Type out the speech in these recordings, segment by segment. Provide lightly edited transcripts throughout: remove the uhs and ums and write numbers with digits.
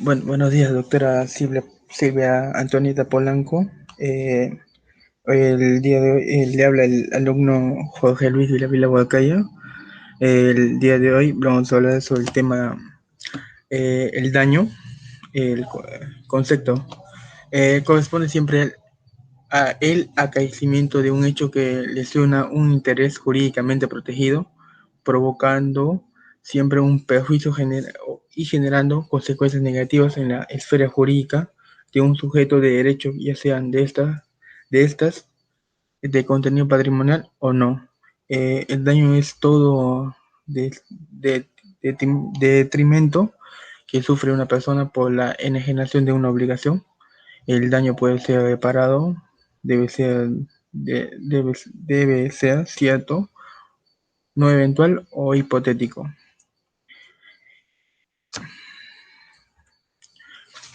Buenos días, doctora Silvia Antonieta Polanco. El día de hoy le habla el alumno Jorge Luis Vilavila Huacayo. El día de hoy vamos a hablar sobre el tema el daño, el concepto. Corresponde siempre a el acaecimiento de un hecho que lesiona un interés jurídicamente protegido, provocando siempre un perjuicio y generando consecuencias negativas en la esfera jurídica de un sujeto de derecho, ya sean de estas de contenido patrimonial o no. El daño es todo de, detrimento que sufre una persona por la enajenación de una obligación. El daño puede ser reparado, debe ser, debe ser cierto, no eventual o hipotético.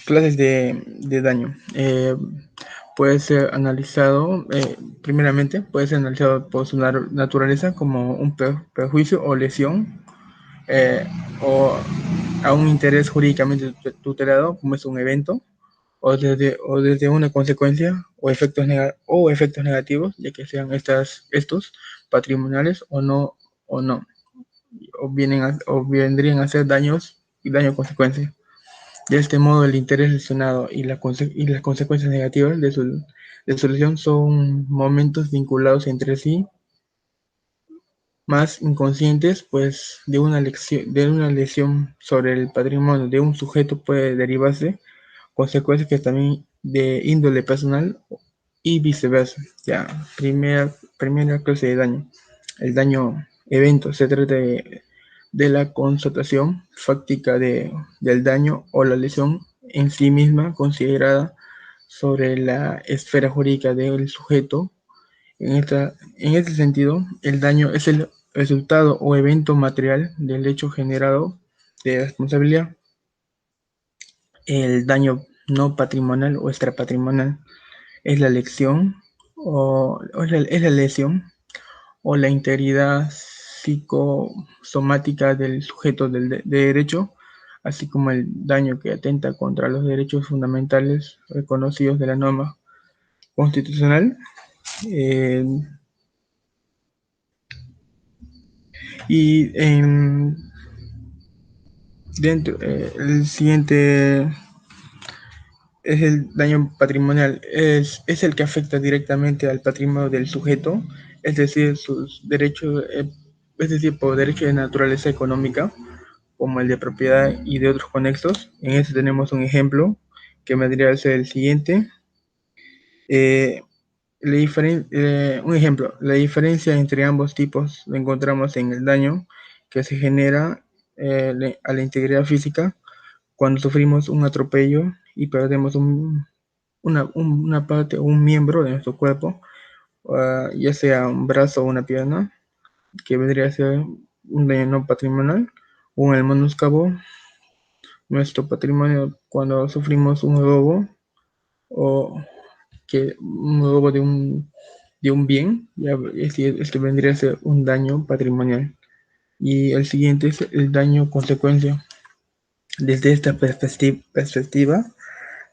Clases de daño. Puede ser analizado, primeramente, puede ser analizado por su naturaleza como un perjuicio o lesión, eh, o a un interés jurídicamente tutelado, como es un evento, o desde una consecuencia o efectos negativos, ya que sean estos patrimoniales o no, o vendrían a ser daños y daño consecuencia. De este modo, el interés lesionado y las consecuencias negativas de su lesión son momentos vinculados entre sí, más inconscientes, pues de una lesión sobre el patrimonio de un sujeto puede derivarse consecuencias que también de índole personal y viceversa. Ya, primera clase de daño. El daño evento se trata de la constatación fáctica del daño o la lesión en sí misma considerada sobre la esfera jurídica del sujeto. En este sentido, el daño es el resultado o evento material del hecho generado de responsabilidad. El daño no patrimonial o extrapatrimonial es la lección es la lesión o la integridad psicosomática del sujeto de derecho, así como el daño que atenta contra los derechos fundamentales reconocidos de la norma constitucional. Eh, y en, el siguiente es el daño patrimonial, es el que afecta directamente al patrimonio del sujeto, es decir, sus derechos, es decir, por derecho de naturaleza económica, como el de propiedad y de otros conexos. En este tenemos un ejemplo que vendría a ser el siguiente. Eh, un ejemplo, la diferencia entre ambos tipos la encontramos en el daño que se genera a la integridad física cuando sufrimos un atropello y perdemos una parte o un miembro de nuestro cuerpo, ya sea un brazo o una pierna, que vendría a ser un daño no patrimonial, o en el menoscabo nuestro patrimonio cuando sufrimos un robo o que un robo de un bien, ya, este vendría a ser un daño patrimonial. Y el siguiente es el daño consecuencia. Desde esta perspectiva,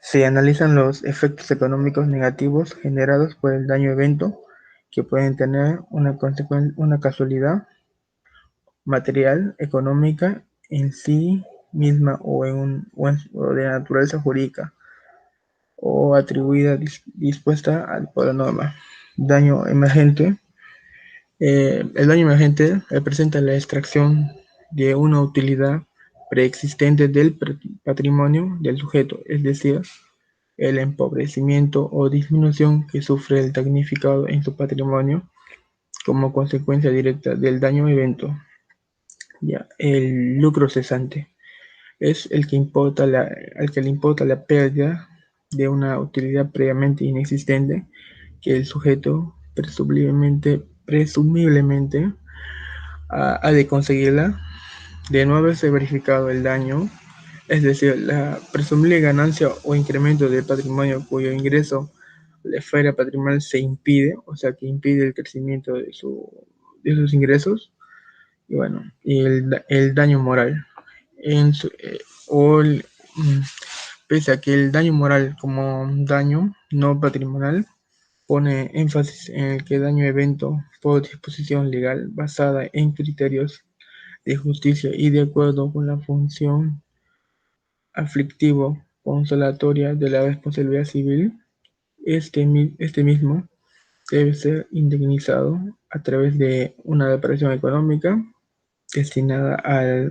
se analizan los efectos económicos negativos generados por el daño evento, que pueden tener una casualidad material, económica en sí misma o de naturaleza jurídica o atribuida dispuesta por la norma. Daño emergente. El daño emergente representa la extracción de una utilidad preexistente del patrimonio del sujeto, es decir, el empobrecimiento o disminución que sufre el damnificado en su patrimonio como consecuencia directa del daño evento. Ya, el lucro cesante es al que le importa la pérdida de una utilidad previamente inexistente que el sujeto presumiblemente ha de conseguirla de no haberse verificado el daño, es decir, la presumible ganancia o incremento del patrimonio cuyo ingreso la esfera patrimonial se impide, o sea que impide el crecimiento de sus ingresos, y bueno, y el daño moral, en su, o el, Pese a que el daño moral como daño no patrimonial pone énfasis en el que daño evento por disposición legal basada en criterios de justicia y de acuerdo con la función aflictivo-consolatoria de la responsabilidad civil, este mismo debe ser indemnizado a través de una reparación económica destinada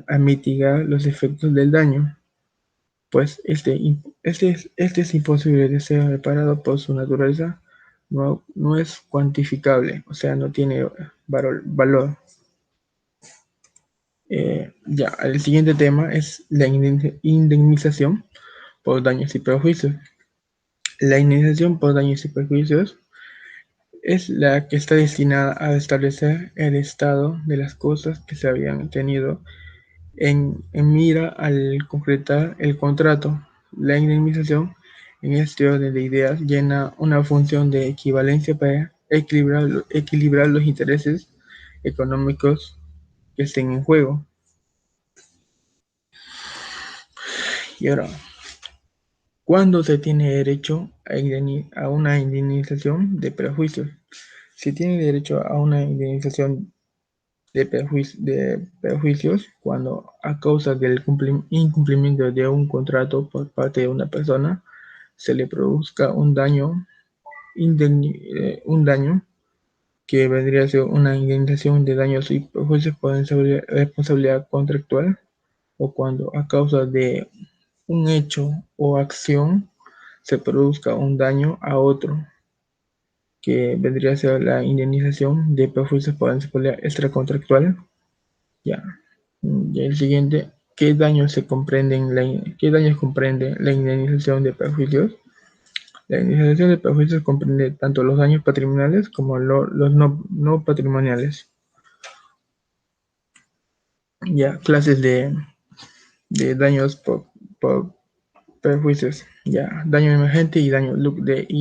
a mitigar los efectos del daño, pues este es imposible de ser reparado por su naturaleza, no es cuantificable, o sea, no tiene valor. Ya, el siguiente tema es la indemnización por daños y perjuicios. La indemnización por daños y perjuicios es la que está destinada a establecer el estado de las cosas que se habían tenido en mira al concretar el contrato. La indemnización, en este orden de ideas, llena una función de equivalencia para equilibrar los intereses económicos que estén en juego. Y ahora, ¿cuándo se tiene derecho a una indemnización de perjuicios? Se tiene derecho a una indemnización de perjuicios cuando, a causa del incumplimiento de un contrato por parte de una persona, se le produzca un daño, un daño que vendría a ser una indemnización de daños y perjuicios por responsabilidad contractual, o cuando, a causa de un hecho o acción, se produzca un daño a otro, que vendría a ser la indemnización de perjuicios por responsabilidad extracontractual. Ya. Y el siguiente, ¿qué daños comprende la indemnización de perjuicios? La indemnización de perjuicios comprende tanto los daños patrimoniales como los no patrimoniales. Ya, clases de daños por perjuicios. Ya, daño emergente y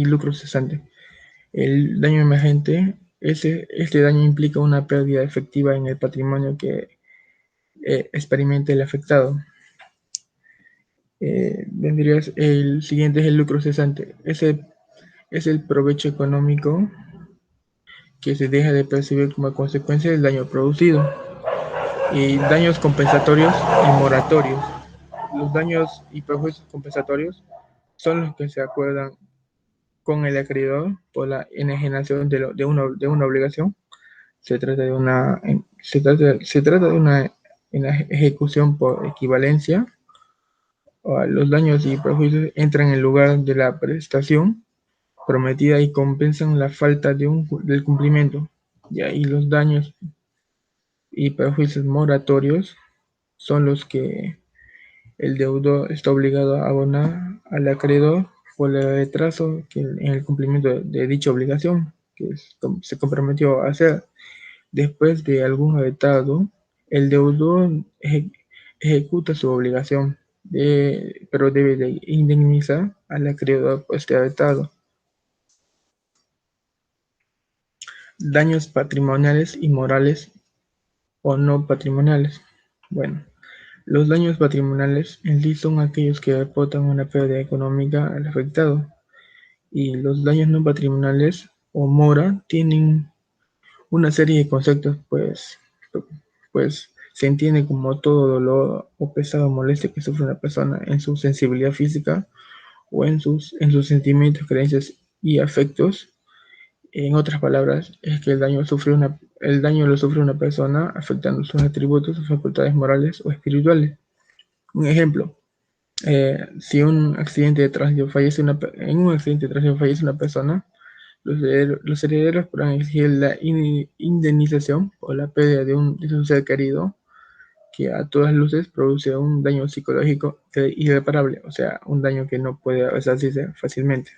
lucro cesante. El daño emergente, este daño implica una pérdida efectiva en el patrimonio que experimente el afectado. El siguiente es el lucro cesante. Ese es el provecho económico que se deja de percibir como consecuencia del daño producido. Y daños compensatorios y moratorios. Los daños y perjuicios compensatorios son los que se acuerdan con el acreedor por la enajenación de una obligación. Se trata de una ejecución por equivalencia. Los daños y perjuicios entran en lugar de la prestación prometida y compensan la falta del cumplimiento. Y los daños y perjuicios moratorios son los que el deudor está obligado a abonar al acreedor por el retraso en el cumplimiento de dicha obligación que se comprometió a hacer. Después de algún retado, el deudor ejecuta su obligación, pero debe de indemnizar al acreedor por este retado. Daños patrimoniales y morales o no patrimoniales. Bueno, los daños patrimoniales en sí son aquellos que reportan una pérdida económica al afectado, y los daños no patrimoniales o mora tienen una serie de conceptos, pues se entiende como todo dolor o pesado o molestia que sufre una persona en su sensibilidad física o en sus sentimientos, creencias y afectos. En otras palabras, es que el daño lo sufre una persona afectando sus atributos, sus facultades morales o espirituales. Un ejemplo, si en un accidente de tránsito fallece una persona, los herederos podrán exigir la indemnización por la pérdida de su ser querido, que a todas luces produce un daño psicológico irreparable, o sea, un daño que no puede resarcirse fácilmente.